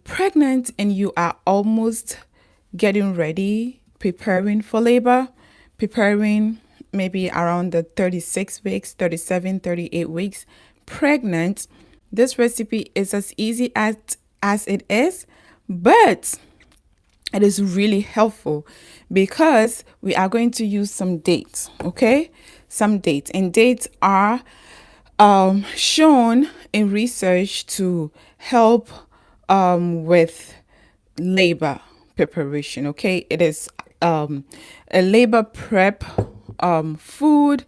Pregnant and you are almost getting ready, preparing for labor, preparing maybe around the 36 weeks, 37, 38 weeks pregnant, this recipe is as easy as it is, but it is really helpful because we are going to use some dates, okay? Some dates, and dates are shown in research to help with labor preparation, okay? It is a labor prep food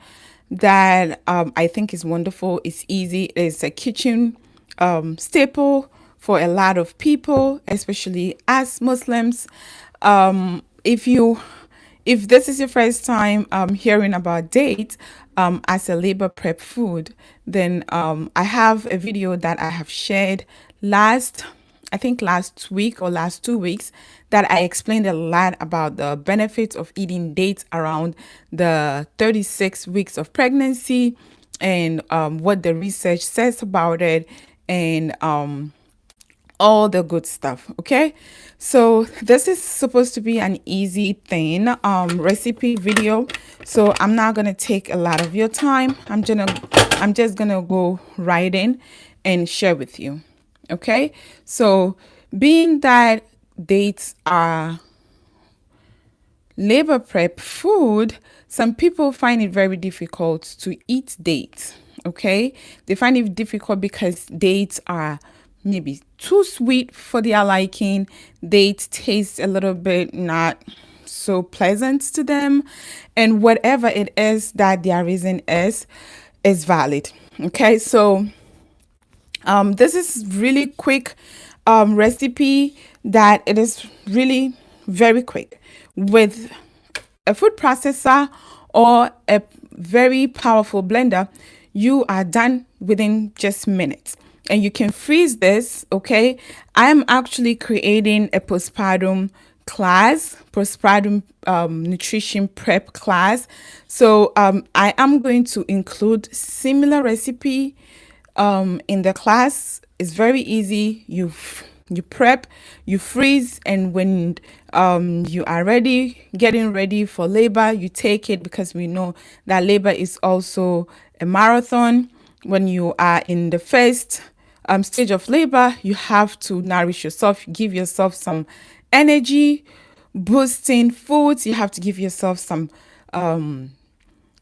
that I think is wonderful. It's easy. It's a kitchen staple for a lot of people, especially as Muslims. If you if this is your first time hearing about dates as a labor prep food, then I have a video that I have shared I think last week or last 2 weeks, that I explained a lot about the benefits of eating dates around the 36 weeks of pregnancy and what the research says about it, and all the good stuff. Okay, so this is supposed to be an easy thing recipe video, so I'm not gonna take a lot of your time. I'm just gonna go right in and share with you. Okay, so being that dates are labor prep food, some people find it very difficult to eat dates. Okay, they find it difficult because dates are maybe too sweet for their liking. Dates taste a little bit not so pleasant to them, and whatever it is that their reason is valid. Okay, so this is really quick recipe that it is really very quick with a food processor or a very powerful blender. You are done within just minutes, and you can freeze this. Okay, I am actually creating a postpartum class, postpartum nutrition prep class. So I am going to include similar recipe in the class. It's very easy. You prep, you freeze, and when you are ready, getting ready for labor, you take it, because we know that labor is also a marathon. When you are in the first stage of labor, you have to nourish yourself, give yourself some energy boosting foods. You have to give yourself some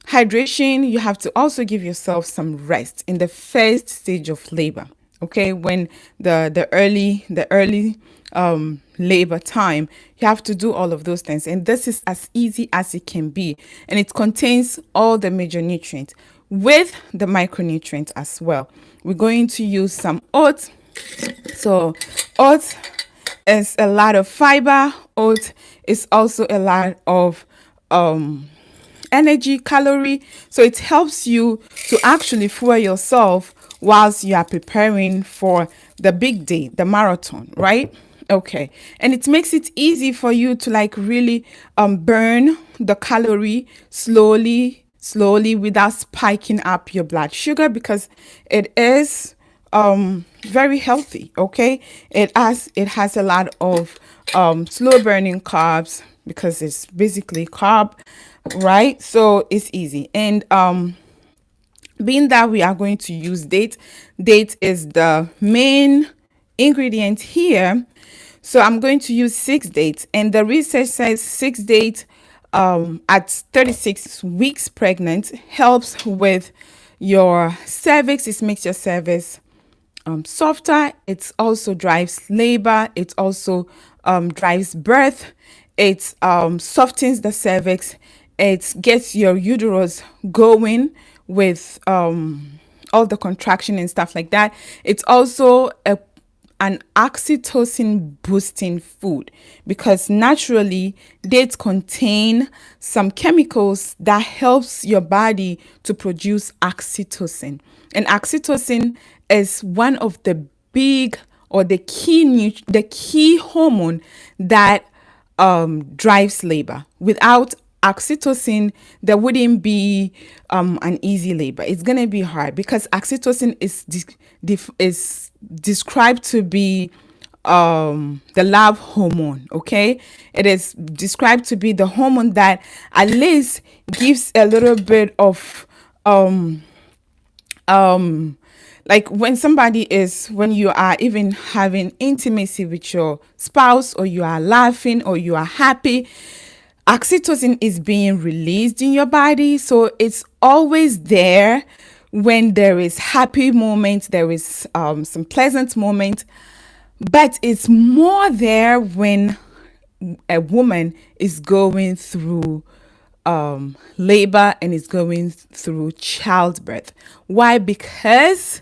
hydration. You have to also give yourself some rest in the first stage of labor. Okay, when the early labor time, you have to do all of those things, and this is as easy as it can be, and it contains all the major nutrients with the micronutrients as well. We're going to use some oats. So oats is a lot of fiber. Oats is also a lot of energy, calorie, so it helps you to actually fuel yourself whilst you are preparing for the big day, the marathon, right? Okay, and it makes it easy for you to like really burn the calorie slowly without spiking up your blood sugar, because it is very healthy. Okay, it has a lot of slow burning carbs, because it's basically carb, right? So it's easy. And being that we are going to use date is the main ingredient here, so I'm going to use 6 dates, and the research says 6 dates at 36 weeks pregnant helps with your cervix. It makes your cervix softer. It also drives labor. It also drives birth. It softens the cervix. It gets your uterus going with all the contraction and stuff like that. It's also an oxytocin boosting food, because naturally dates contain some chemicals that helps your body to produce oxytocin, and oxytocin is one of the big, or the key hormone that drives labor. Without oxytocin, there wouldn't be an easy labor. It's gonna be hard, because oxytocin is described to be the love hormone. Okay, it is described to be the hormone that at least gives a little bit of like when you are even having intimacy with your spouse, or you are laughing, or you are happy, oxytocin is being released in your body. So it's always there when there is happy moments, there is some pleasant moments, but it's more there when a woman is going through labor and is going through childbirth. Why? Because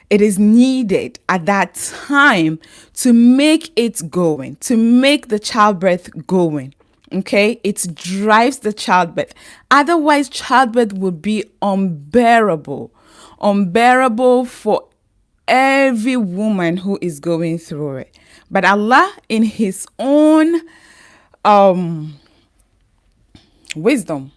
it is needed at that time to make it going, to make the childbirth going. Okay, it drives the childbirth. Otherwise, childbirth would be unbearable for every woman who is going through it. But Allah, in His own wisdom,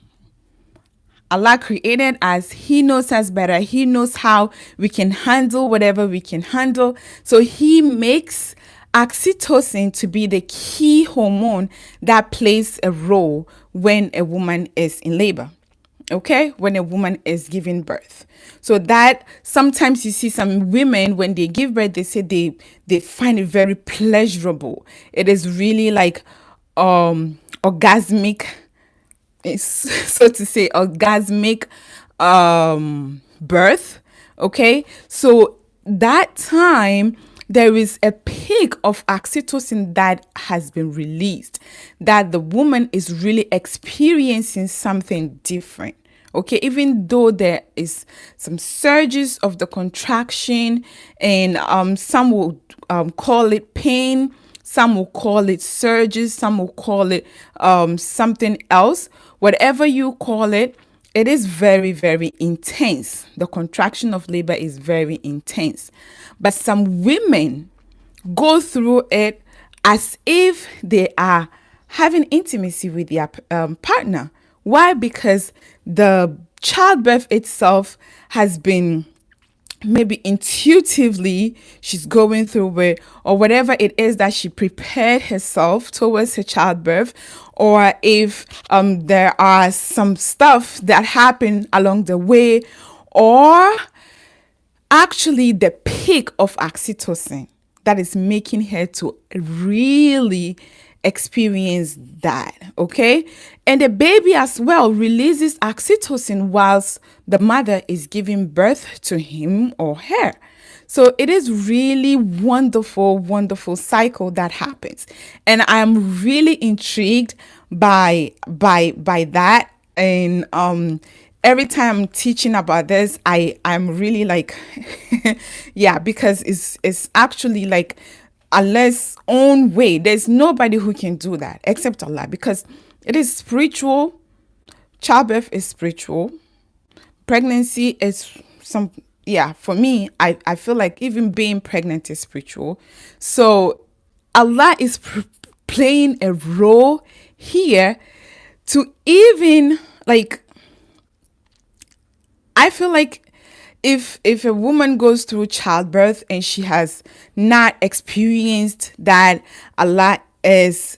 Allah created us. He knows us better. He knows how we can handle whatever we can handle. So He makes oxytocin to be the key hormone that plays a role when a woman is in labor. Okay, when a woman is giving birth. So that sometimes you see some women, when they give birth, they say they find it very pleasurable. It is really like orgasmic, so to say, orgasmic birth. Okay, so that time there is a peak of oxytocin that has been released, that the woman is really experiencing something different. Okay, even though there is some surges of the contraction, and some will call it pain, some will call it surges, some will call it something else. Whatever you call it, it is very, very intense. The contraction of labor is very intense. But some women go through it as if they are having intimacy with their partner. Why? Because the childbirth itself has been, maybe intuitively she's going through it, or whatever it is that she prepared herself towards her childbirth, or if there are some stuff that happened along the way, or actually the peak of oxytocin that is making her to really experience that. Okay, and the baby as well releases oxytocin whilst the mother is giving birth to him or her. So it is really wonderful cycle that happens, and I'm really intrigued by that. And every time I'm teaching about this, I'm really like yeah, because it's actually like Allah's own way. There's nobody who can do that except Allah, because it is spiritual. Childbirth is spiritual. Pregnancy is for me, I feel like even being pregnant is spiritual. So Allah is playing a role here to even like, I feel like if a woman goes through childbirth and she has not experienced that Allah is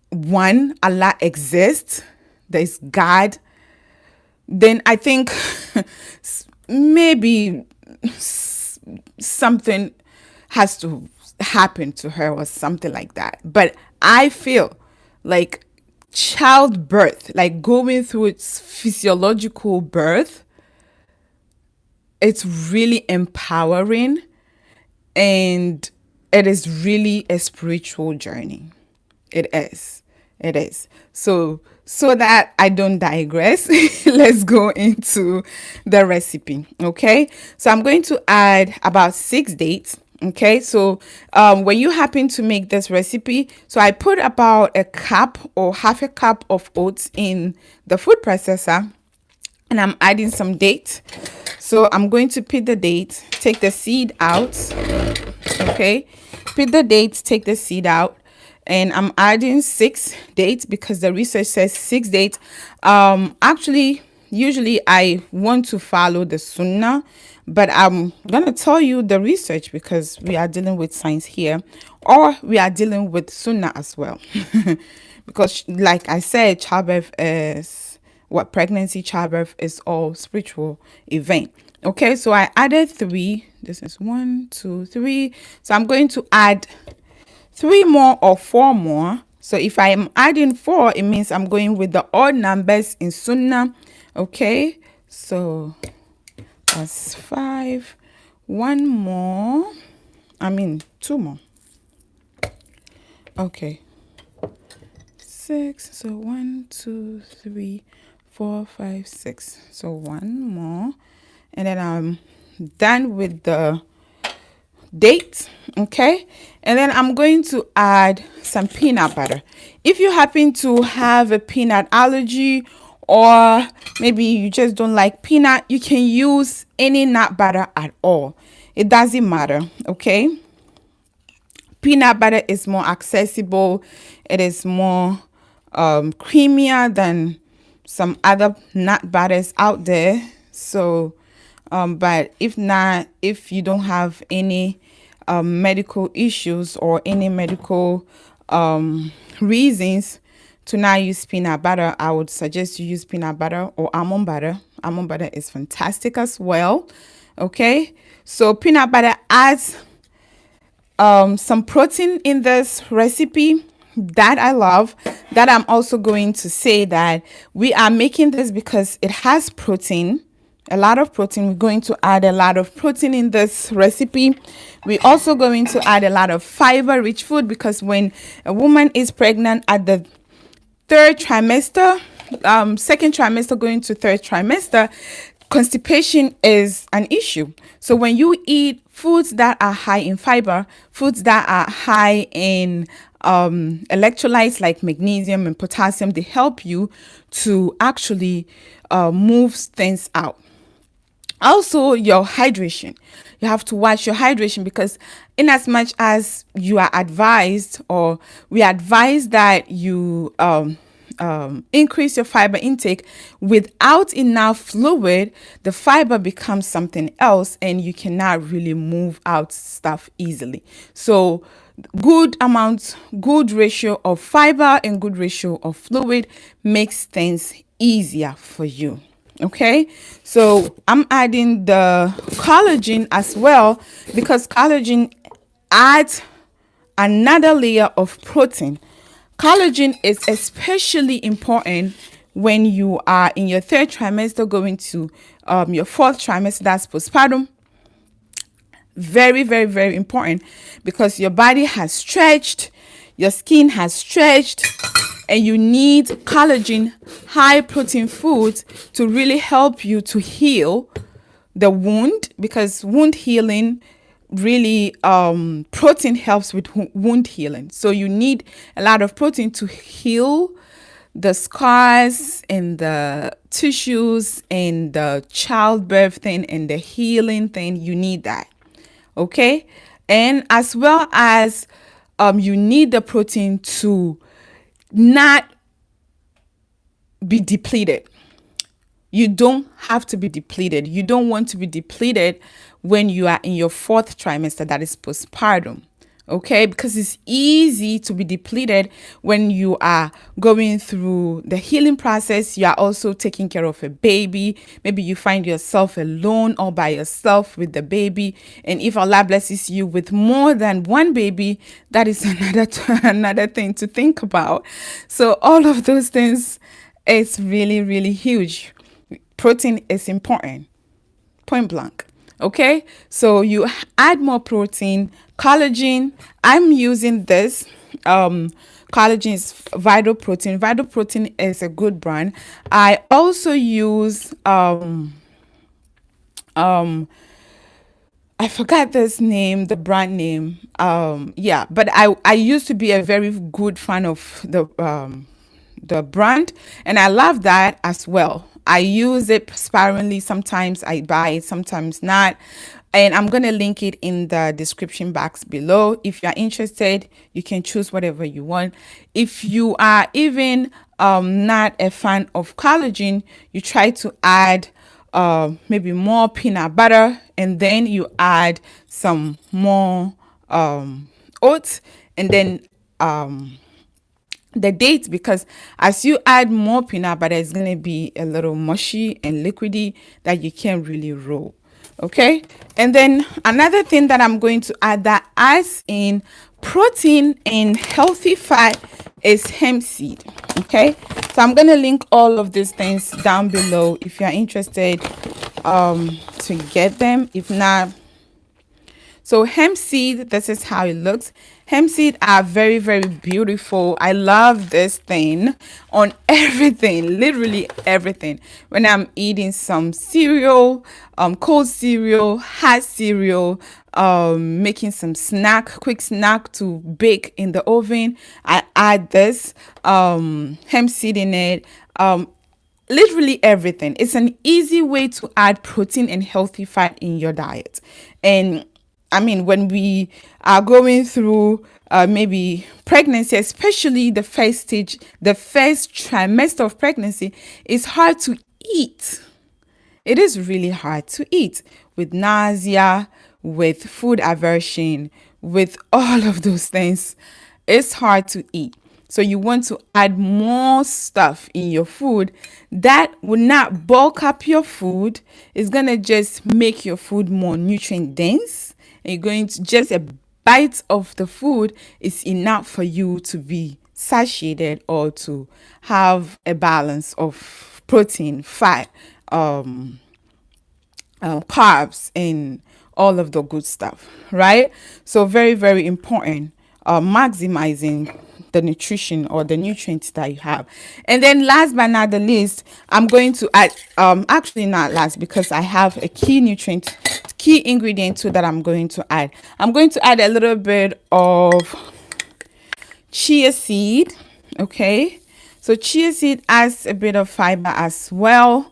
one, Allah exists, there's God, then I think maybe something has to happen to her or something like that. But I feel like childbirth, like going through its physiological birth, it's really empowering, and it is really a spiritual journey. It is. So that I don't digress, let's go into the recipe. Okay, so I'm going to add about 6 dates. Okay, so when you happen to make this recipe, so I put about a cup or half a cup of oats in the food processor, and I'm adding some dates. So I'm going to pit the dates, take the seed out. Okay, pit the dates, take the seed out. And I'm adding 6 dates because the research says 6 dates. Actually, usually I want to follow the Sunnah, but I'm gonna tell you the research because we are dealing with science here, or we are dealing with Sunnah as well. Because, like I said, childbirth is what pregnancy, childbirth is all spiritual event. Okay, so I added 3. This is 1, 2, 3. So I'm going to add 3 more or 4 more. So if I am adding 4, it means I'm going with the odd numbers in Sunnah. Okay, so that's 5. 1 more. 2 more. Okay. 6. So 1, 2, 3, 4, 5, 6. So 1 more. And then I'm done with the dates. Okay, and then I'm going to add some peanut butter. If you happen to have a peanut allergy, or maybe you just don't like peanut, you can use any nut butter at all. It doesn't matter. Okay, peanut butter is more accessible. It is more creamier than some other nut butters out there. So but if not, if you don't have any medical issues or any medical reasons to not use peanut butter, I would suggest you use peanut butter or almond butter. Almond butter is fantastic as well. Okay, so peanut butter adds some protein in this recipe that I love. That I'm also going to say that we are making this because it has protein, a lot of protein. We're going to add a lot of protein in this recipe. We're also going to add a lot of fiber rich food, because when a woman is pregnant at the 3rd trimester, 2nd trimester going to 3rd trimester, constipation is an issue. So when you eat foods that are high in fiber, foods that are high in electrolytes like magnesium and potassium, they help you to actually move things out. Also, your hydration. You have to watch your hydration, because in as much as you are advised, or we advise that you increase your fiber intake, without enough fluid, the fiber becomes something else and you cannot really move out stuff easily. So good amount, good ratio of fiber and good ratio of fluid makes things easier for you. Okay, so I'm adding the collagen as well, because collagen adds another layer of protein. Collagen is especially important when you are in your 3rd trimester going to your 4th trimester, that's postpartum. Very, very, very important, because your body has stretched, your skin has stretched, and you need collagen, high protein foods to really help you to heal the wound, because wound healing really protein helps with wound healing. So you need a lot of protein to heal the scars and the tissues and the childbirth thing and the healing thing. You need that. Okay, and as well as you need the protein to not be depleted. You don't have to be depleted. You don't want to be depleted when you are in your 4th trimester, that is postpartum. Okay, because it's easy to be depleted when you are going through the healing process. You are also taking care of a baby. Maybe you find yourself alone or by yourself with the baby. And if Allah blesses you with more than one baby, that is another thing to think about. So all of those things is really, really huge. Protein is important, point blank. Okay, so you add more protein. Collagen, I'm using this collagen is Vital Protein. Vital Protein is a good brand. I also use I forgot this name, the brand name. Yeah, but I used to be a very good fan of the brand, and I love that as well. I use it sparingly. Sometimes I buy it, sometimes not. and I'm going to link it in the description box below. If you're interested, you can choose whatever you want. If you are even not a fan of collagen, you try to add maybe more peanut butter, and then you add some more oats, and then the dates, because as you add more peanut butter, it's going to be a little mushy and liquidy that you can't really roll. Okay, and then another thing that I'm going to add that adds in protein and healthy fat is hemp seed. Okay, so I'm going to link all of these things down below if you're interested to get them. If not, so hemp seed, this is how it looks. Hemp seed are very, very beautiful. I love this thing on everything, literally everything. When I'm eating some cereal, cold cereal, hot cereal, making some quick snack to bake in the oven, I add this hemp seed in it. Literally everything. It's an easy way to add protein and healthy fat in your diet. And I mean, when we are going through maybe pregnancy, especially the first stage, the first trimester of pregnancy, it's hard to eat. It is really hard to eat with nausea, with food aversion, with all of those things. It's hard to eat. So you want to add more stuff in your food that will not bulk up your food. It's going to just make your food more nutrient dense. And you're going to just a bite of the food is enough for you to be satiated or to have a balance of protein, fat, carbs, and all of the good stuff, right? So very, very important, maximizing the nutrition or the nutrients that you have. And then last but not the least, I'm going to add, actually not last, because I have a key ingredient too that I'm going to add. I'm going to add a little bit of chia seed. Okay, so chia seed adds a bit of fiber as well,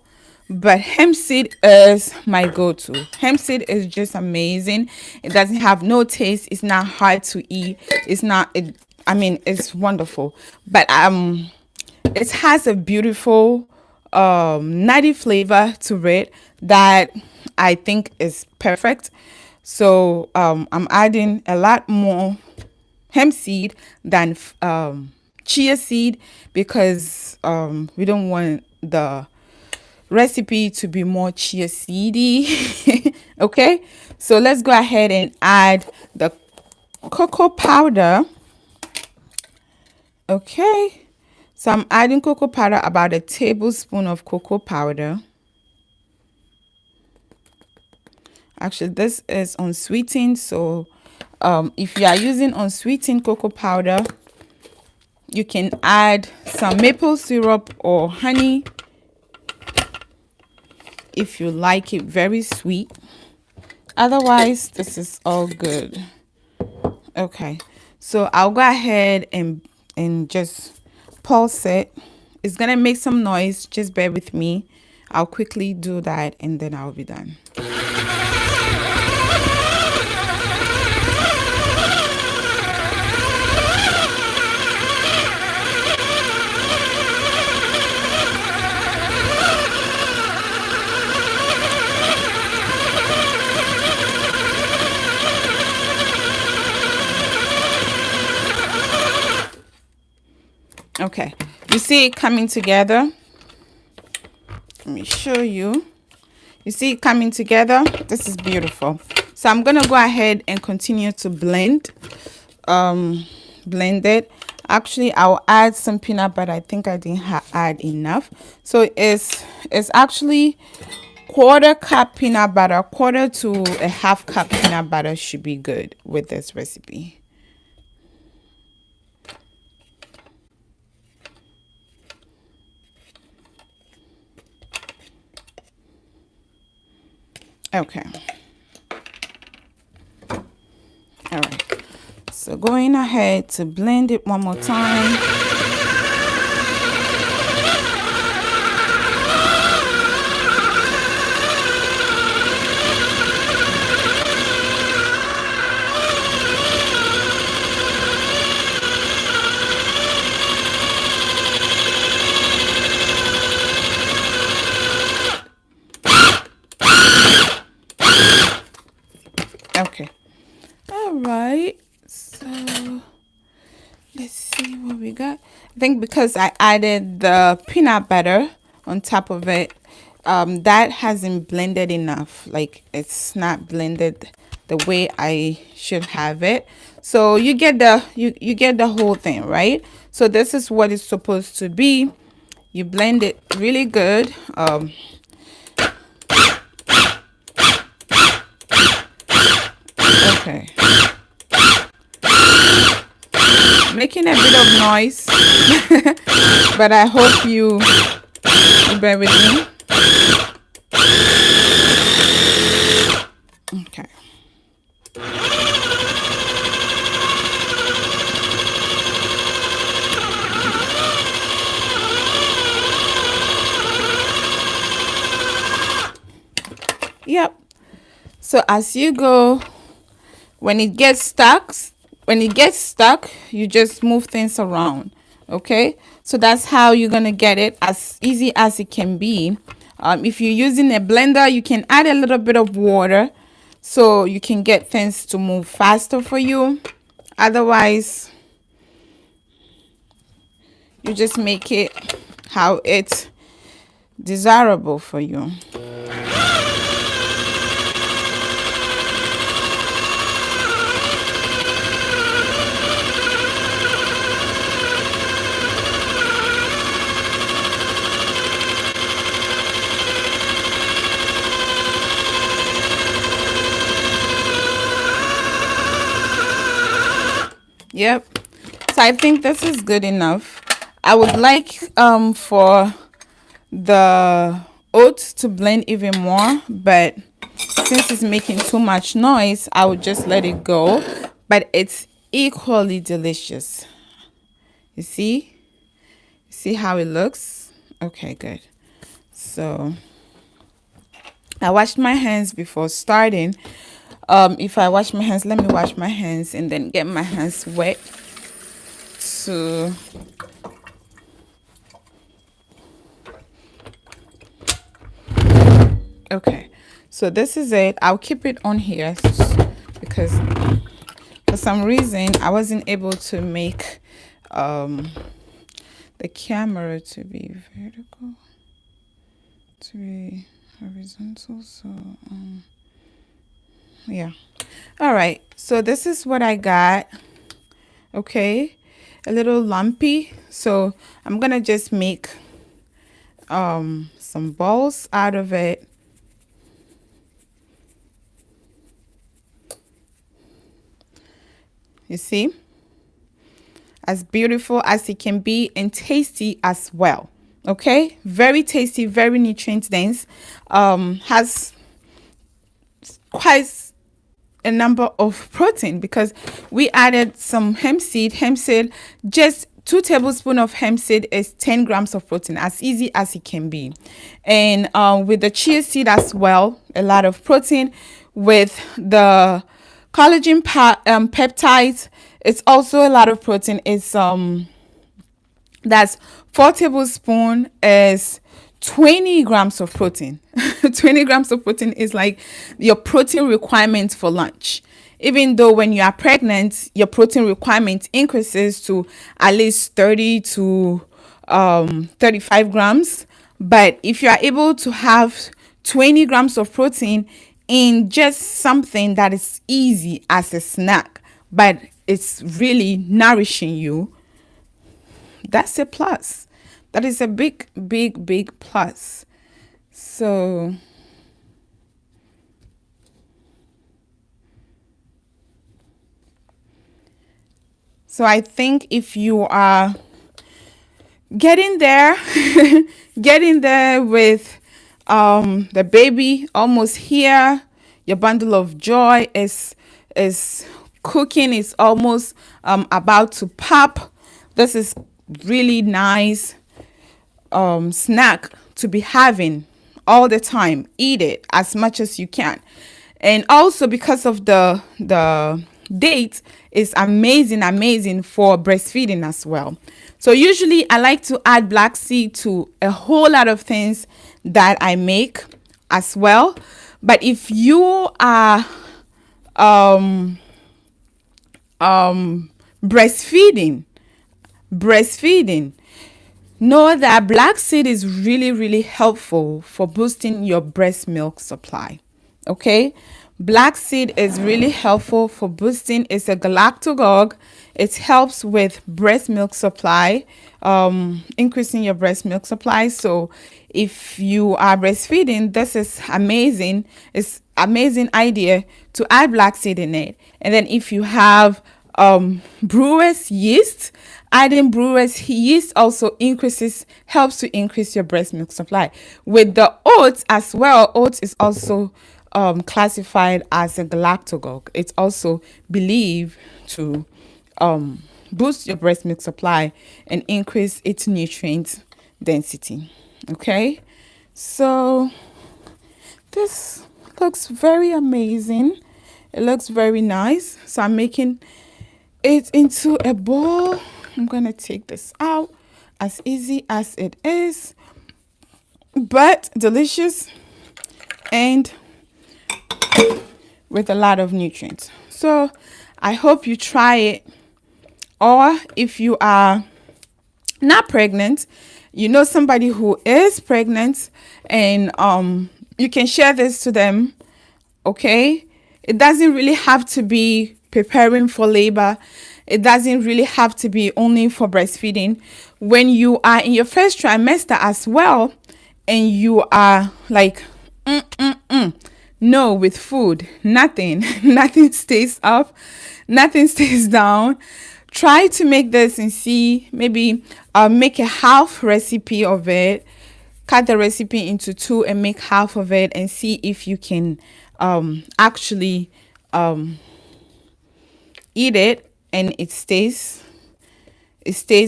but hemp seed is my go-to. Hemp seed is just amazing. It doesn't have no taste. It's not hard to eat. It's wonderful, but it has a beautiful nutty flavor to it that I think is perfect. So I'm adding a lot more hemp seed than chia seed, because we don't want the recipe to be more chia seedy. Okay, so let's go ahead and add the cocoa powder. Okay, so I'm adding cocoa powder, about a tablespoon of cocoa powder. Actually, this is unsweetened, so if you are using unsweetened cocoa powder, you can add some maple syrup or honey if you like it very sweet. Otherwise, this is all good. Okay, so I'll go ahead and just pulse it. It's gonna make some noise, just bear with me. I'll quickly do that and then I'll be done. Okay, you see it coming together. Let me show you. You see it coming together. This is beautiful. So I'm gonna go ahead and continue to blend it. Actually, I'll add some peanut butter. I think I didn't add enough, so it's actually quarter cup peanut butter. Quarter to a half cup peanut butter should be good with this recipe. Okay. All right. So going ahead to blend it one more time. Let's see what we got. I think because I added the peanut butter on top of it, that hasn't blended enough. Like it's not blended the way I should have it. So you get the you get the whole thing, right? So this is what it's supposed to be. You blend it really good. Okay. Making a bit of noise, but I hope you bear with me. Okay. Yep. So as you go, when it gets stuck, you just move things around. Okay, so that's how you're gonna get it as easy as it can be. If you're using a blender, you can add a little bit of water so you can get things to move faster for you. Otherwise, you just make it how it's desirable for you. Yep. So I think this is good enough. I would like for the oats to blend even more, but since it's making too much noise, I would just let it go. But it's equally delicious. You see how it looks? Okay, good. So I washed my hands before starting. If I wash my hands, let me wash my hands and then get my hands wet. So okay, so this is it. I'll keep it on here because for some reason I wasn't able to make the camera to be vertical, to be horizontal. So yeah. All right, so this is what I got. Okay, a little lumpy, so I'm gonna just make some balls out of it. You see, as beautiful as it can be and tasty as well. Okay, very tasty, very nutrient dense, has quite a number of protein because we added some hemp seed. Just 2 tablespoons of hemp seed is 10 grams of protein, as easy as it can be. And with the chia seed as well, a lot of protein. With the collagen peptides, it's also a lot of protein. It's that's 4 tablespoons is 20 grams of protein. 20 grams of protein is like your protein requirement for lunch. Even though when you are pregnant, your protein requirement increases to at least 30 to 35 grams. But if you are able to have 20 grams of protein in just something that is easy as a snack, but it's really nourishing you, that's a plus. That is a big, big, big plus. So I think if you are getting there, getting there with the baby almost here, your bundle of joy is cooking, is almost about to pop. This is really nice snack to be having all the time. Eat it as much as you can. And also because of the date is amazing for breastfeeding as well. So usually I like to add black seed to a whole lot of things that I make as well. But if you are breastfeeding, breastfeeding, know that black seed is really, really helpful for boosting your breast milk supply. Okay, black seed is really helpful for boosting. It's a galactagogue. It helps with breast milk supply, increasing your breast milk supply. So if you are breastfeeding, this is amazing. It's amazing idea to add black seed in it. And then if you have brewer's yeast, adding brewer's yeast also helps to increase your breast milk supply. With the oats as well, oats is also classified as a galactagogue. It's also believed to boost your breast milk supply and increase its nutrient density. Okay, so this looks very amazing. It looks very nice. So I'm making it into a bowl. I'm gonna take this out. As easy as it is, but delicious and with a lot of nutrients. So I hope you try it. Or if you are not pregnant, you know somebody who is pregnant, and you can share this to them. Okay, it doesn't really have to be preparing for labor. It doesn't really have to be only for breastfeeding. When you are in your first trimester as well, and you are like no, with food, nothing nothing stays up, nothing stays down. Try to make this and see, maybe make a half recipe of it. Cut the recipe into two and make half of it, and see if you can actually eat it and it stays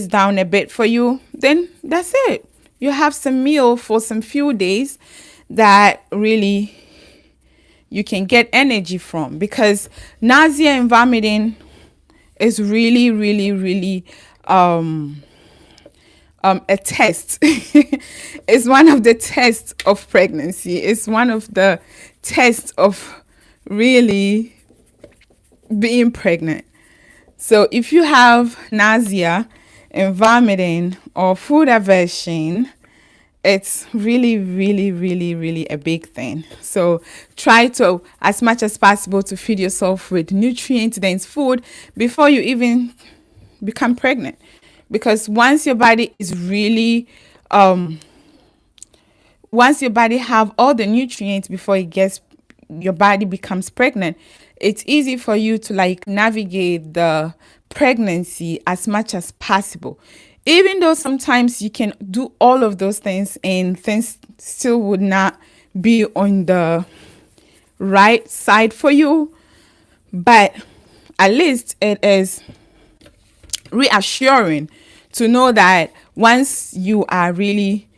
down a bit for you. Then that's it. You have some meal for some few days that really you can get energy from, because nausea and vomiting is really, really, really a test. It's one of the tests of pregnancy. It's one of the tests of really being pregnant. So if you have nausea and vomiting or food aversion, it's really, really, really, really a big thing. So try to, as much as possible, to feed yourself with nutrient-dense food before you even become pregnant. Because once your body is really, once your body have all the nutrients before your body becomes pregnant, it's easy for you to like navigate the pregnancy as much as possible. Even though sometimes you can do all of those things and things still would not be on the right side for you, but at least it is reassuring to know that once you are really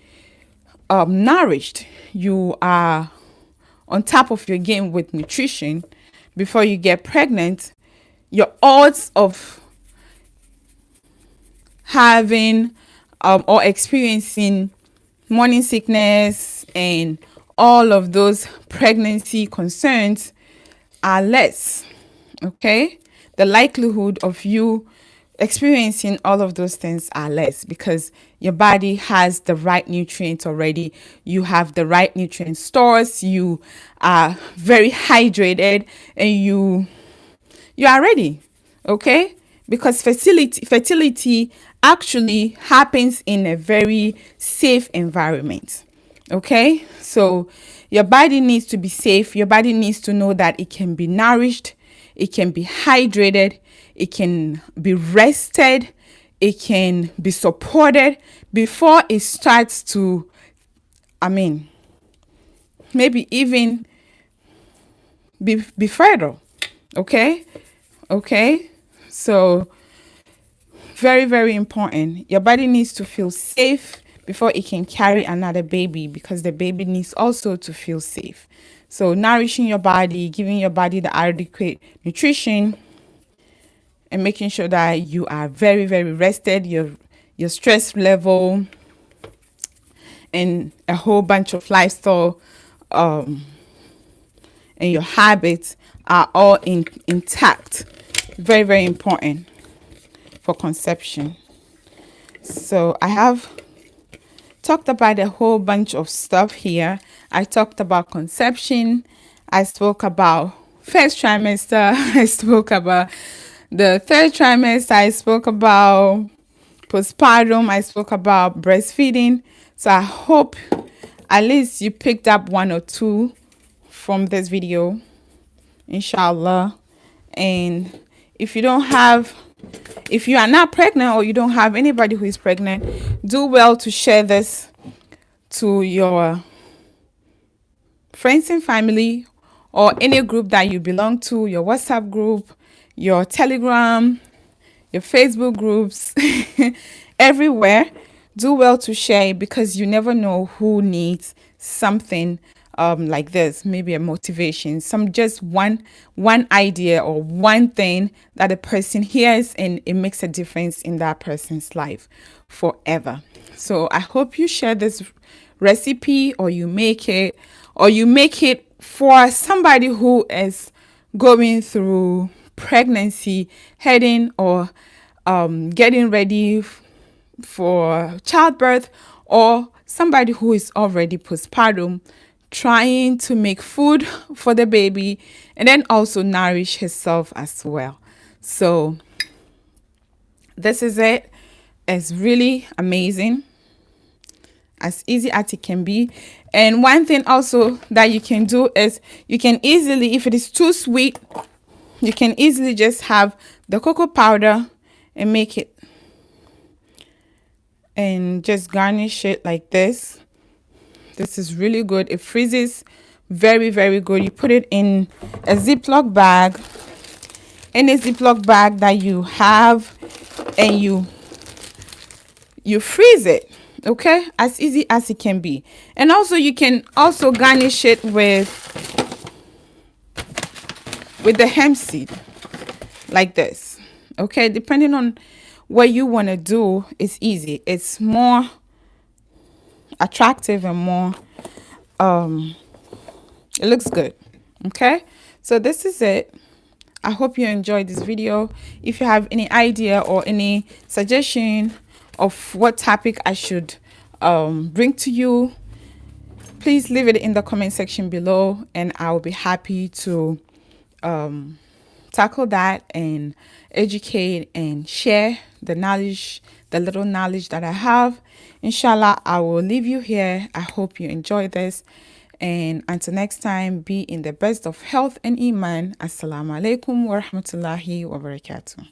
nourished, you are on top of your game with nutrition before you get pregnant, your odds of having or experiencing morning sickness and all of those pregnancy concerns are less. Okay, the likelihood of you experiencing all of those things are less, because your body has the right nutrients already. You have the right nutrient stores. You are very hydrated, and you are ready. Okay, because fertility actually happens in a very safe environment. Okay, so your body needs to be safe. Your body needs to know that it can be nourished, it can be hydrated, it can be rested, it can be supported before it starts to, maybe even be fertile. Okay, so very, very important. Your body needs to feel safe before it can carry another baby, because the baby needs also to feel safe. So nourishing your body, giving your body the adequate nutrition, and making sure that you are very, very rested, your stress level, and a whole bunch of lifestyle and your habits are all intact. Very, very important for conception. So I have talked about a whole bunch of stuff here. I talked about conception. I spoke about first trimester. I spoke about the third trimester. I spoke about postpartum. I spoke about breastfeeding. So I hope at least you picked up one or two from this video, inshallah. And if you are not pregnant or you don't have anybody who is pregnant, do well to share this to your friends and family or any group that you belong to, your WhatsApp group, your Telegram, your Facebook groups, everywhere. Do well to share it because you never know who needs something like this, maybe a motivation, just one idea or one thing that a person hears and it makes a difference in that person's life forever. So I hope you share this recipe or you make it for somebody who is going through pregnancy, heading or getting ready for childbirth, or somebody who is already postpartum trying to make food for the baby and then also nourish herself as well. So this is it. It's really amazing, as easy as it can be. And one thing also that you can do is you can easily, if it is too sweet, you can easily just have the cocoa powder and make it and just garnish it like this. This is really good. It freezes very, very good. You put it in a Ziploc bag, any Ziploc bag that you have, and you freeze it. Okay, as easy as it can be. And also you can also garnish it with the hemp seed like this. Okay, depending on what you want to do, it's easy. It's more attractive and more it looks good. Okay, so this is it. I hope you enjoyed this video. If you have any idea or any suggestion of what topic I should bring to you, please leave it in the comment section below and I'll be happy to tackle that and educate and share the knowledge, the little knowledge that I have. Inshallah, I will leave you here. I hope you enjoy this, and until next time, be in the best of health and iman. Assalamu alaikum wa rahmatullahi wa barakatuh.